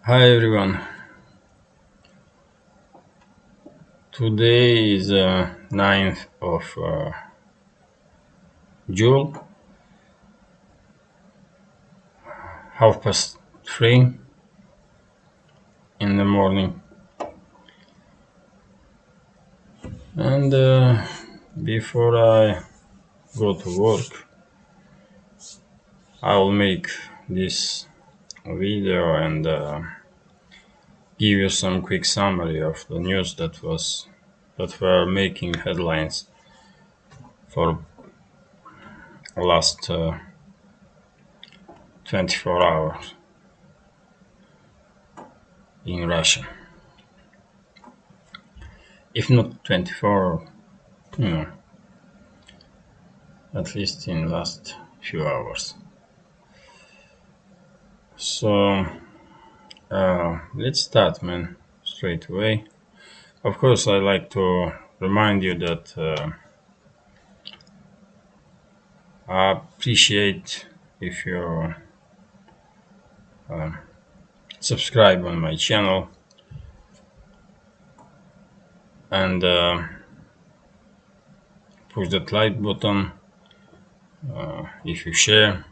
Hi everyone. Today is 9th of June, 3:30 in the morning. And before I go to work, I'll make this video and give you some quick summary of the news that were making headlines for the last 24 hours in Russia. If not 24, at least in last few hours. So let's start, man, straight away. Of course, I like to remind you that I appreciate if you subscribe on my channel and push that like button if you share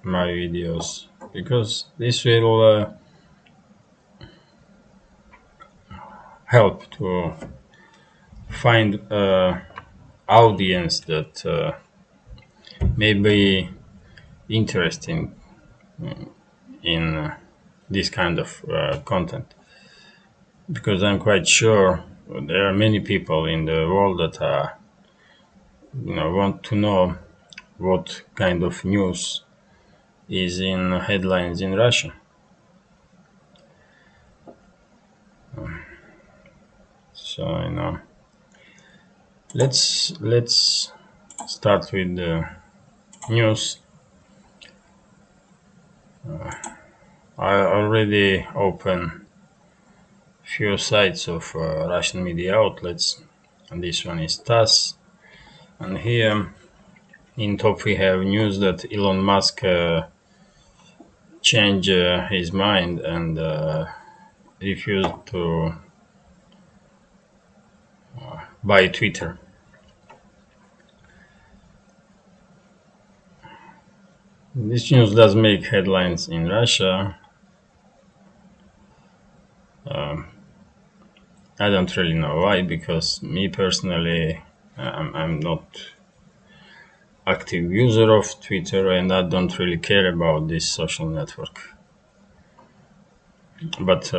my videos, because this will help to find audience that may be interesting in this kind of content, because I'm quite sure there are many people in the world that want to know what kind of news is in headlines in Russia. So let's start with the news. I already opened few sites of Russian media outlets, and this one is TASS. And here in top we have news that Elon Musk changed his mind and refused to buy Twitter. This news does make headlines in Russia. I don't really know why, because me personally, I'm not active user of Twitter and I don't really care about this social network. But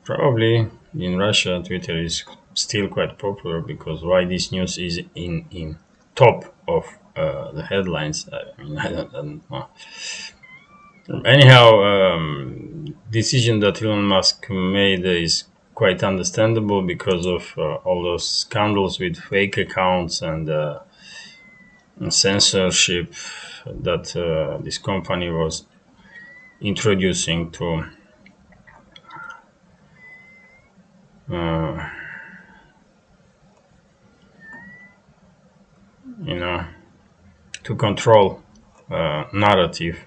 probably in Russia, Twitter is still quite popular, because why this news is in top of the headlines, I don't know. Anyhow, decision that Elon Musk made is quite understandable because of all those scandals with fake accounts and censorship that this company was introducing to to control narrative.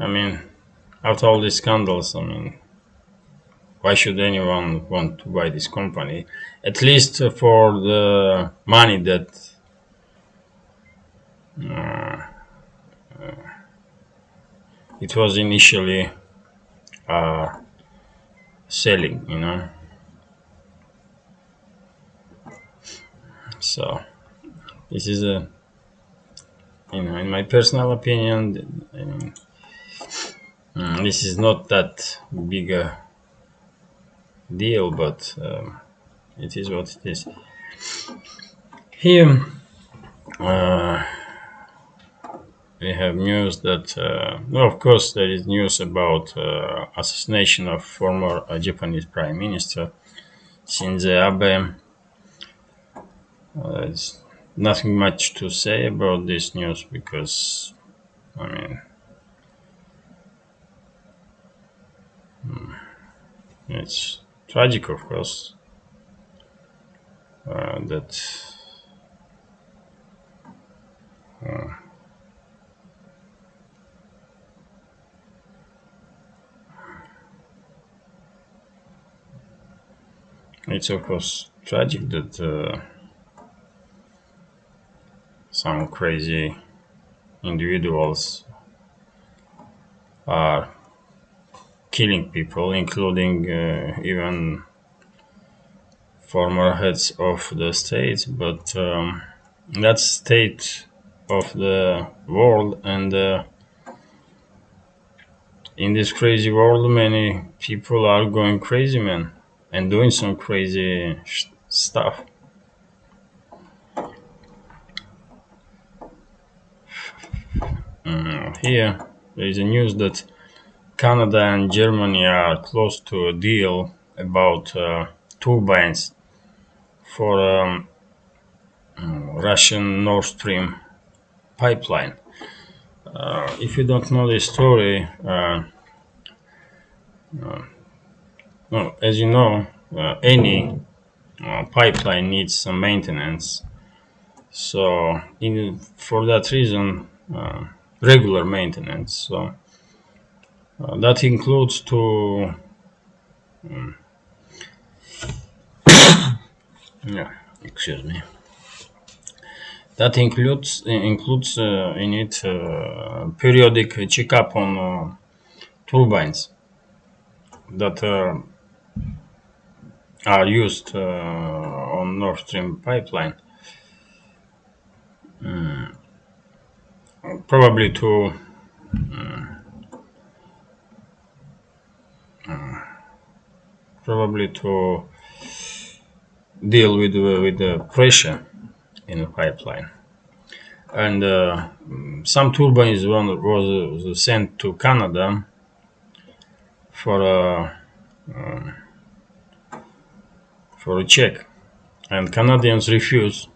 I mean, after all these scandals, why should anyone want to buy this company? At least for the money that it was initially selling, So this is in my personal opinion, this is not that big a deal, but it is what it is. Here we have news that, of course, there is news about assassination of former Japanese Prime Minister Shinzo Abe. There's nothing much to say about this news, because, it's tragic, of course, that It's of course tragic that some crazy individuals are killing people, including even former heads of the states. But that state of the world, and in this crazy world, many people are going crazy, man, and doing some crazy stuff. Here, there is a news that Canada and Germany are close to a deal about turbines for Russian Nord Stream pipeline. If you don't know the story, well, as you know, any pipeline needs some maintenance. So, for that reason, regular maintenance. So that includes to yeah, excuse me. That includes in it periodic checkup on turbines that are used on Nord Stream pipeline, probably to deal with the pressure in the pipeline. And some turbines was sent to Canada for a check, and Canadians refused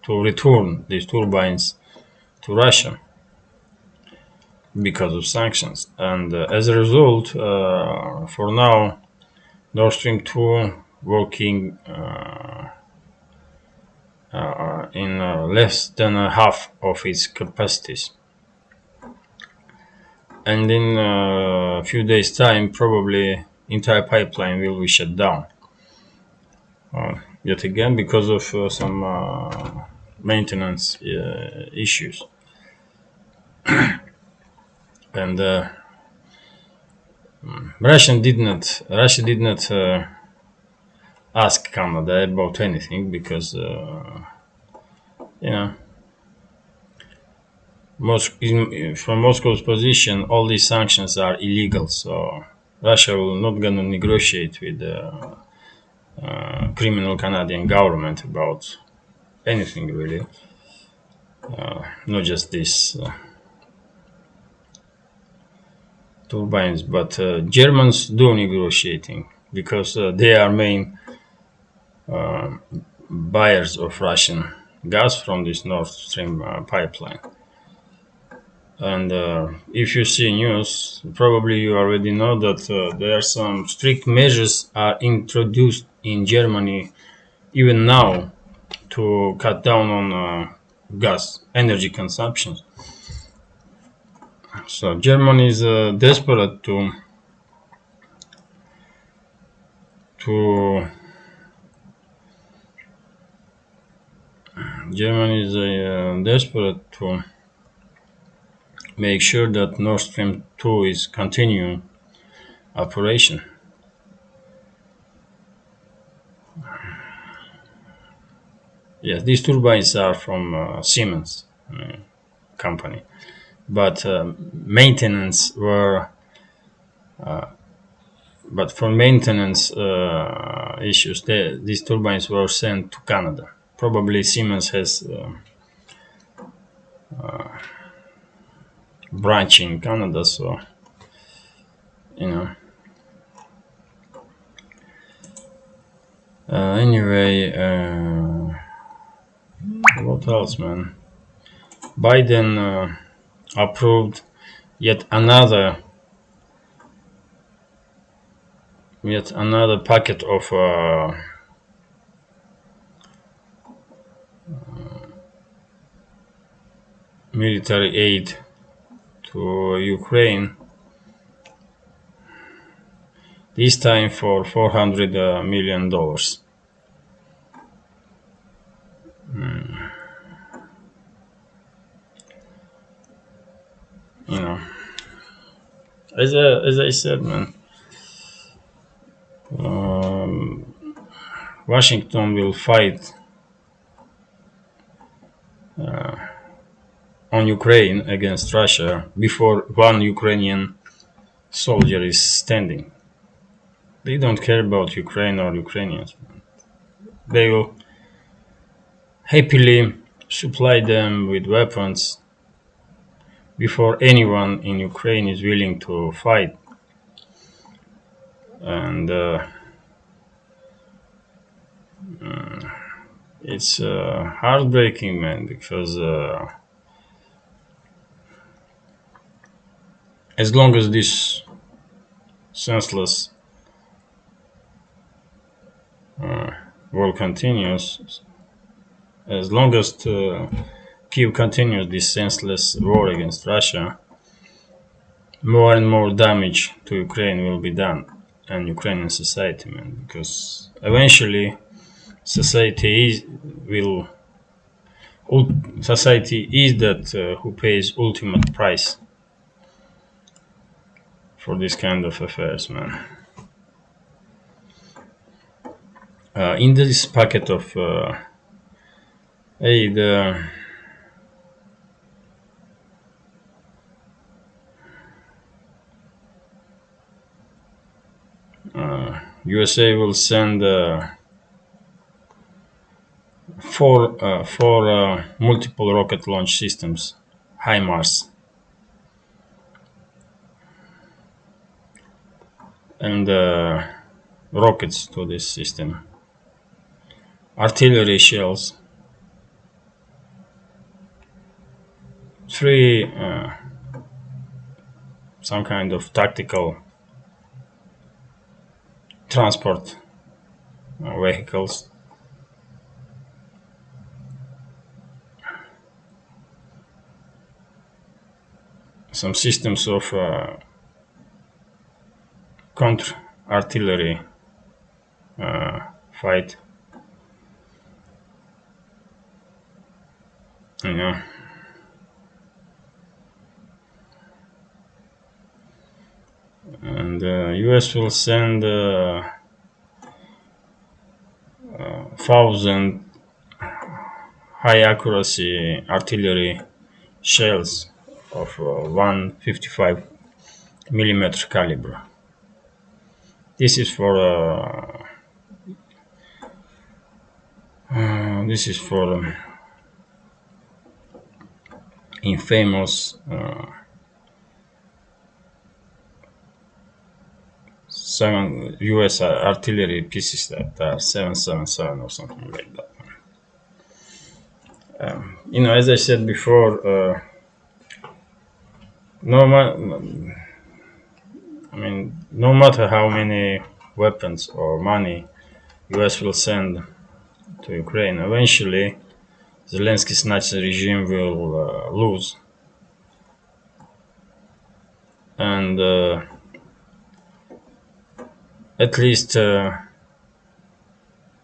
to return these turbines to Russia because of sanctions. And as a result, for now, Nord Stream 2 working in less than half of its capacities. And in a few days' time, probably entire pipeline will be shut down. Yet again, because of some maintenance issues. And Russia did not ask Canada about anything, because from Moscow's position, all these sanctions are illegal. So Russia will not gonna negotiate with the criminal Canadian government about anything, really. Not just this turbines, but Germans do negotiating, because they are main buyers of Russian gas from this Nord Stream pipeline. And if you see news, probably you already know that there are some strict measures are introduced in Germany even now to cut down on gas energy consumption. So Germany is desperate to make sure that Nord Stream 2 is continuing operation. Yes, these turbines are from Siemens company, but maintenance were. But for maintenance issues, these turbines were sent to Canada. Probably Siemens has branch in Canada, so anyway, what else, man? Biden approved yet another packet of military aid to Ukraine, this time for $400 million. You know, as I said, man, Washington will fight on Ukraine against Russia before one Ukrainian soldier is standing. They don't care about Ukraine or Ukrainians. They will happily supply them with weapons before anyone in Ukraine is willing to fight. And it's heartbreaking, man, because as long as this senseless war continues, as long as Kyiv continues this senseless war against Russia, more and more damage to Ukraine will be done and Ukrainian society, man, because eventually society is that who pays ultimate price for this kind of affairs, man. In this packet of aid, USA will send four multiple rocket launch systems, HIMARS, and rockets to this system, artillery shells, 3 some kind of tactical transport vehicles, some systems of counter-artillery fight, you know. And US will send 1,000 high accuracy artillery shells of 155 millimeter caliber. This is for infamous US artillery pieces that are 777 or something like that. As I said before, no matter how many weapons or money US will send to Ukraine, eventually Zelensky's Nazi regime will lose. And at least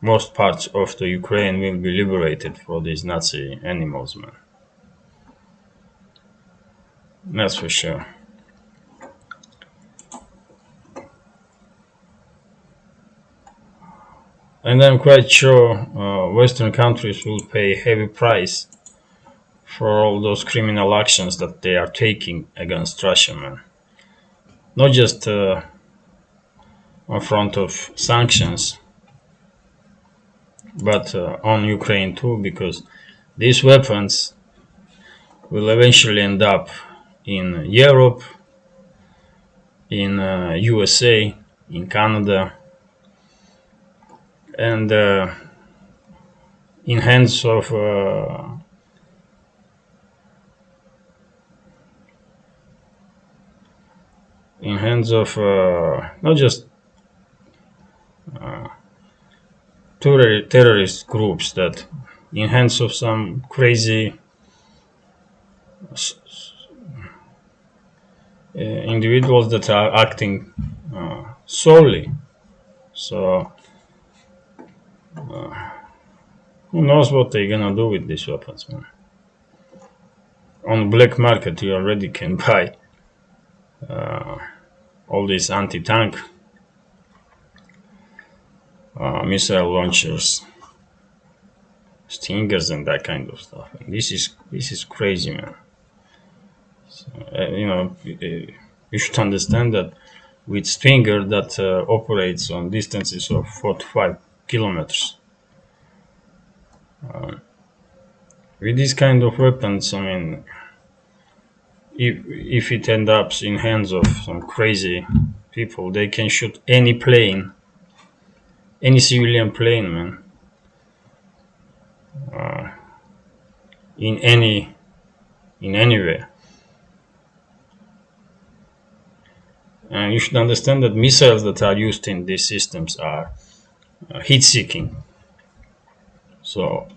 most parts of the Ukraine will be liberated for these Nazi animals, man. That's for sure. And I'm quite sure Western countries will pay a heavy price for all those criminal actions that they are taking against Russia, man. Not just on front of sanctions, but on Ukraine too, because these weapons will eventually end up in Europe, in USA, in Canada, and in hands of not just terrorist groups, that in hands of some crazy individuals that are acting solely. So who knows what they're gonna do with these weapons, man? On black market, you already can buy all these anti-tank missile launchers, Stingers, and that kind of stuff. And this is crazy, man. So, you should understand that with Stinger that operates on distances of 4 to 5 kilometers. With these kind of weapons, I mean, if it ends up in hands of some crazy people, they can shoot any plane, any civilian plane, man, in anywhere. And you should understand that missiles that are used in these systems are heat-seeking. So,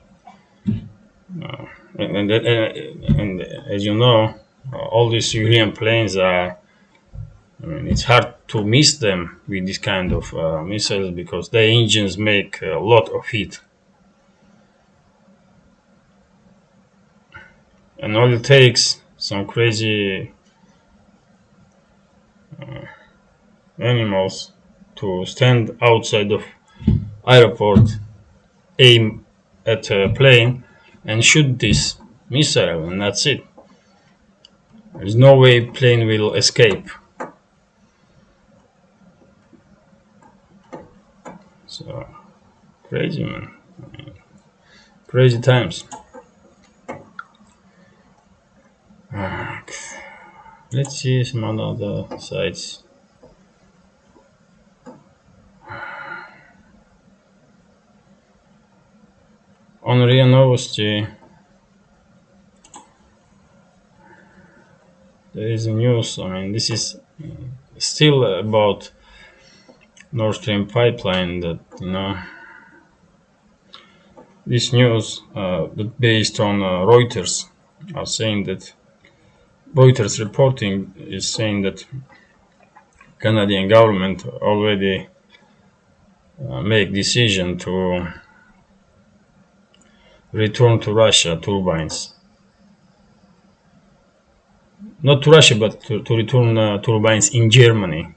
and as you know, all these civilian planes are. I mean, it's hard to miss them with this kind of missiles because their engines make a lot of heat. And all it takes some crazy animals to stand outside of airport, aim at a plane, and shoot this missile, and that's it. There's no way plane will escape. So crazy, man. I mean, crazy times. Let's see some other sites. On RIA Novosti, there is a news. I mean, this is still about Nord Stream pipeline. That this news that based on Reuters are saying that Reuters reporting is saying that Canadian government already make decision to return to Russia turbines. Not to Russia, but to return turbines in Germany.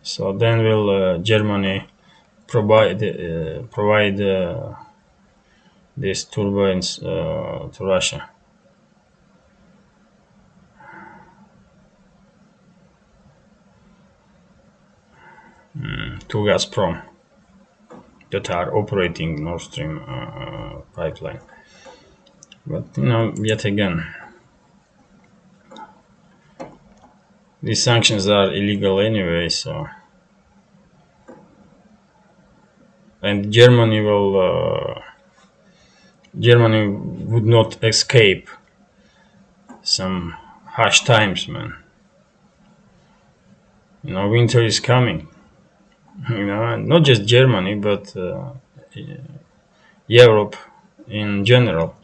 So then will Germany provide these turbines to Russia. To Gazprom that are operating Nord Stream pipeline. But yet again, these sanctions are illegal anyway. So, and Germany would not escape some harsh times, man. Winter is coming. Not just Germany, but Europe in general.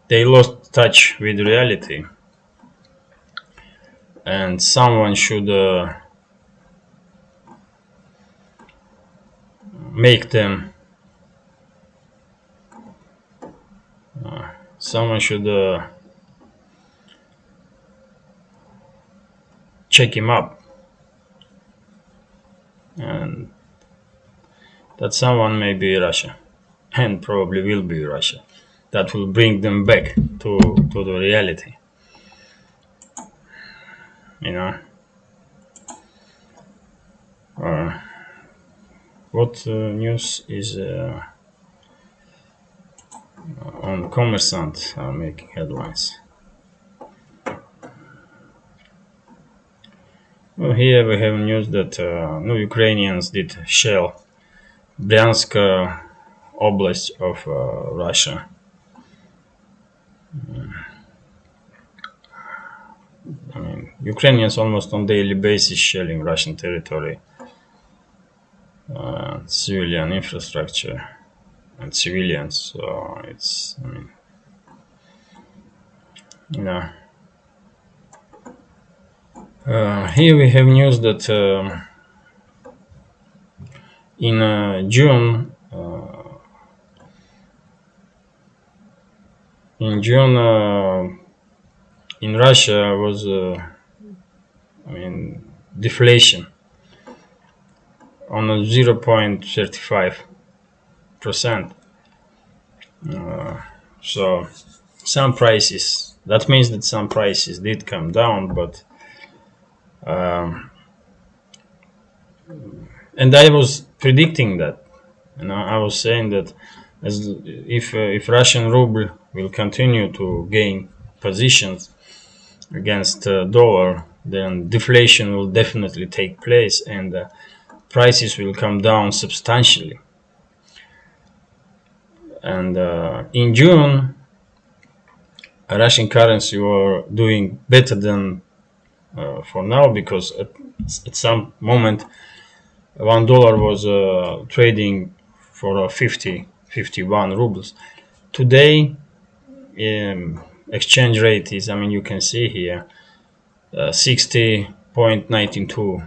They lost touch with reality, and someone should make them. Someone should check him up. And that someone may be Russia, and probably will be Russia. That will bring them back to the reality. What news is on Commerçant making headlines? Well, here we have news that Ukrainians did shell Bryansk Oblast of Russia. I mean, Ukrainians almost on daily basis shelling Russian territory, civilian infrastructure, and civilians. So it's, I mean, you know, here we have news that in June, in June, in Russia was, I mean, deflation on a 0.35%. So some prices, that means that some prices did come down, but and I was predicting that, I was saying that if Russian ruble will continue to gain positions against dollar, then deflation will definitely take place and prices will come down substantially. And in June, Russian currency were doing better than for now, because at some moment $1 was trading for 51 rubles. Today, exchange rate is, you can see here, 60.92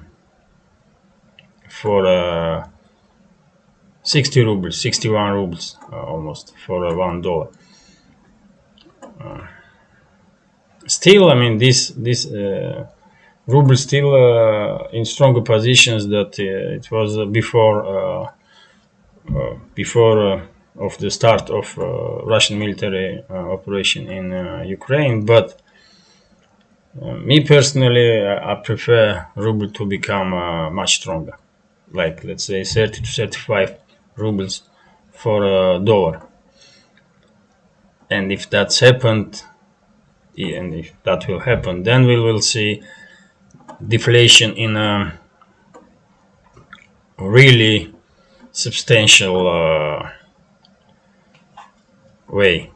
for 60 rubles, 61 rubles almost for $1. Still, this ruble still in stronger positions that it was before of the start of Russian military operation in Ukraine. But me personally, I prefer ruble to become much stronger, like let's say 30 to 35 rubles for a dollar. And if that's happened, and if that will happen, then we will see deflation in a really substantial way.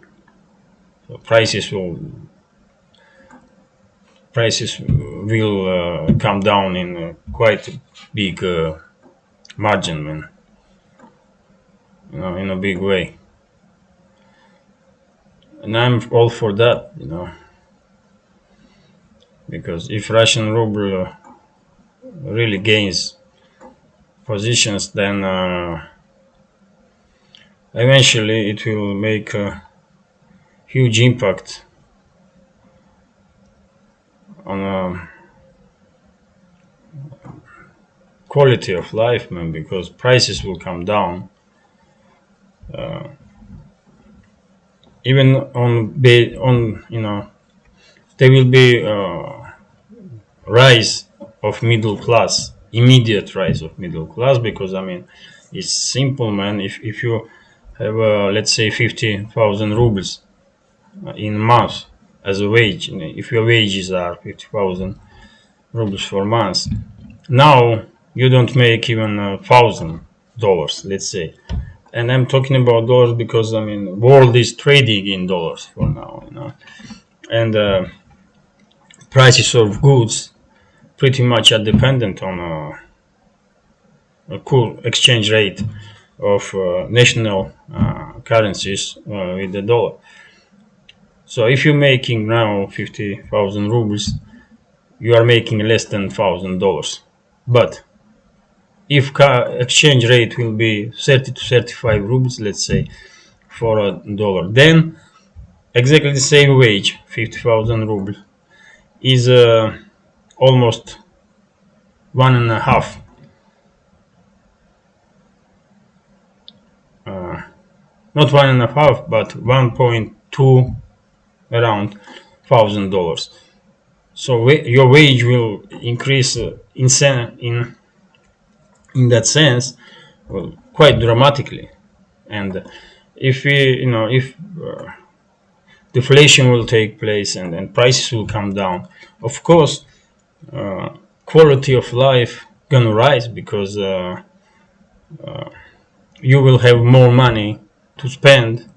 So prices will come down in a quite big margin, man. In a big way. And I'm all for that, because if Russian ruble really gains positions, then eventually it will make a huge impact on quality of life, man, because prices will come down. Even there will be rise of middle class, immediate rise of middle class, because it's simple, man. If you have let's say 50,000 rubles in a month as a wage, if your wages are 50,000 rubles for months, now you don't make even $1,000, let's say. And I'm talking about dollars because world is trading in dollars for now, and prices of goods pretty much are dependent on a cool exchange rate of national currencies with the dollar. So if you're making now 50,000 rubles, you are making less than $1,000. But if exchange rate will be 30 to 35 rubles, let's say, for a dollar, then exactly the same wage, 50,000 rubles, is almost one and a half. Not one and a half, but 1.2 around $1,000. So your wage will increase in that sense, well, quite dramatically. And if deflation will take place and prices will come down, of course, quality of life gonna rise, because you will have more money to spend.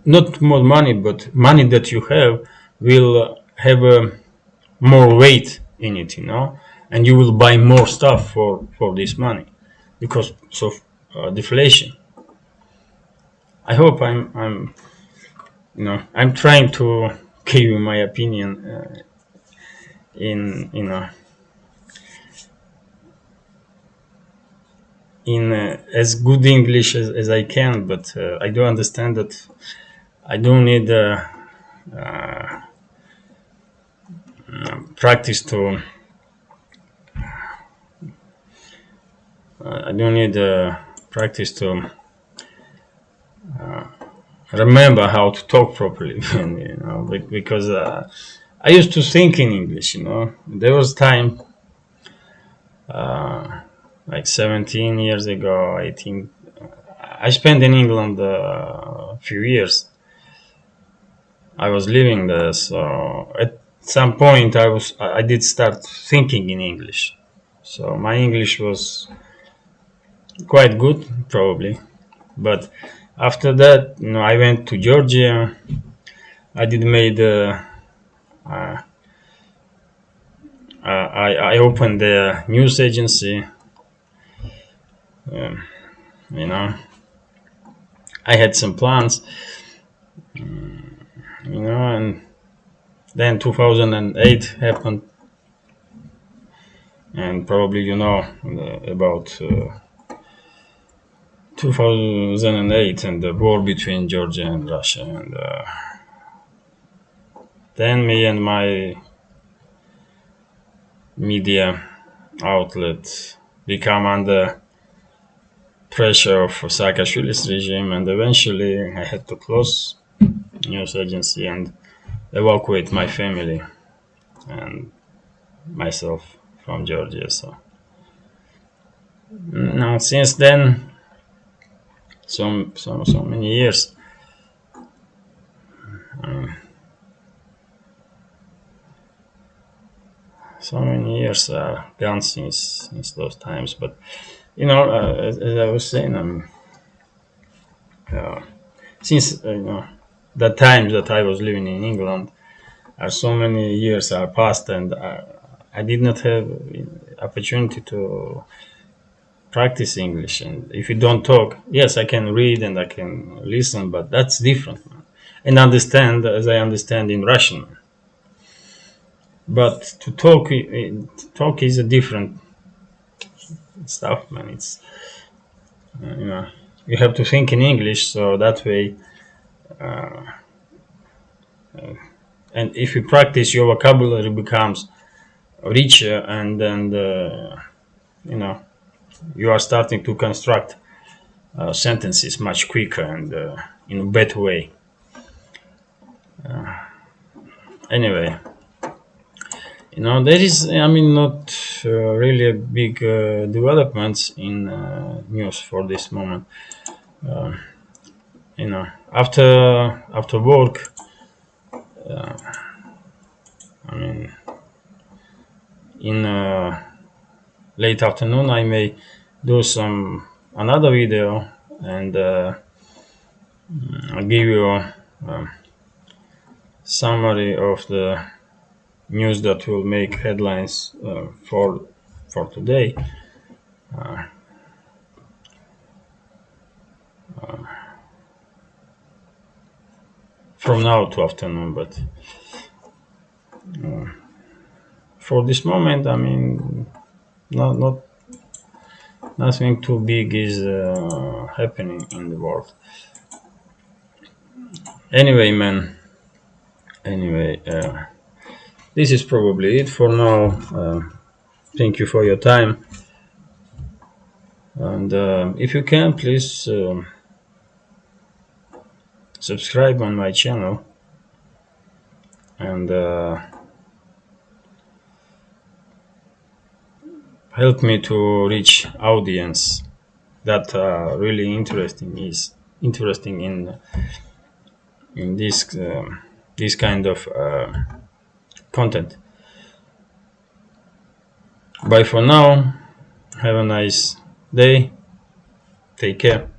Not more money, but money that you have will have more weight in it, and you will buy more stuff for this money, because deflation. I hope I'm trying to give you my opinion in as good English as I can, but I do understand that I don't need practice to. I don't need practice to remember how to talk properly, because I used to think in English. There was time, like 17 years ago, I think. I spent in England a few years. I was living there, so at some point I did start thinking in English. So my English was quite good, probably. But after that, I went to Georgia. I did made. I opened the news agency. Um, you know, I had some plans. And then 2008 happened, and probably about 2008 and the war between Georgia and Russia, and then me and my media outlet become under pressure of Saakashvili's regime, and eventually I had to close news agency and evacuate my family and myself from Georgia. So now since then, so many years. So many years are gone since those times, but as I was saying, since the times that I was living in England, so many years are passed, and I did not have opportunity to practice English. And if you don't talk, yes, I can read and I can listen, but that's different, man. And understand as I understand in Russian. But to talk is a different stuff, man. It's you have to think in English, so that way. And if you practice, your vocabulary becomes richer, and then you are starting to construct sentences much quicker and in a better way. Anyway, there is, not really a big developments in news for this moment. After work, in late afternoon, I may do another video, and I'll give you a summary of the news that will make headlines for today. From now to afternoon, but for this moment, nothing too big is happening in the world. Anyway, man. This is probably it for now. Thank you for your time, and if you can, please subscribe on my channel, and help me to reach audience that are really interesting in this kind of content. Bye for now. Have a nice day. Take care.